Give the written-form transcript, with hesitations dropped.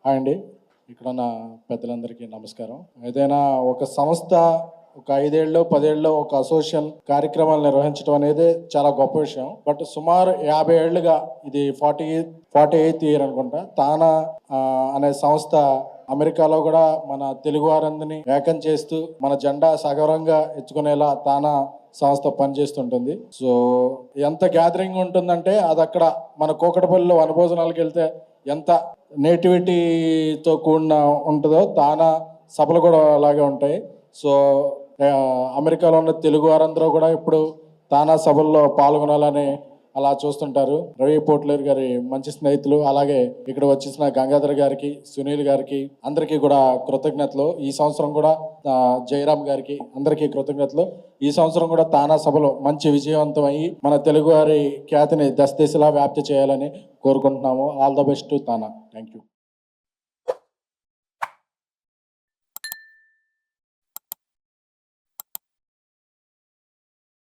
Hi అండి, ఇక్కడ ఉన్న పెద్దలందరికీ నమస్కారం. ఏదైనా ఒక సంస్థ ఒక 5 ఏళ్ళు 10 ఏళ్ళు ఒక అసోసియేషన్ కార్యక్రమాలు నిర్వహించడం అనేది చాలా గొప్ప విషయం. బట్ సుమారు 50 ఏళ్ళుగా ఇది 48th ఇయర్ అనుకుంటా, తానా అనే సంస్థ అమెరికాలో కూడా మన తెలుగు వారందరినీ ఏకం చేస్తూ మన జెండా సగౌరవంగా ఎత్తుకునేలా తానా సంస్థ పనిచేస్తుంటుంది. సో ఎంత గ్యాదరింగ్ ఉంటుందంటే అది అక్కడ మన కూకటపల్లిలో వనభోజనాలకు వెళ్తే ఎంత నేటివిటీతో కూడిన ఉంటుందో తానా సభలు కూడా అలాగే ఉంటాయి. సో అమెరికాలో ఉన్న తెలుగు వారందరూ కూడా ఇప్పుడు తానా సభల్లో పాల్గొనాలని అలా చూస్తుంటారు. రవి పోట్లేరు గారి మంచి స్నేహితులు, అలాగే ఇక్కడ వచ్చేసిన గంగాధర్ గారికి, సునీల్ గారికి అందరికీ కూడా కృతజ్ఞతలు. ఈ సంవత్సరం కూడా జయరామ్ గారికి అందరికీ కృతజ్ఞతలు. ఈ సంవత్సరం కూడా తానా సభలో మంచి విజయవంతం అయ్యి మన తెలుగు వారి ఖ్యాతిని దశ దిశలా వ్యాప్తి చేయాలని కోరుకుంటున్నాము. All the best TANA. Thank you.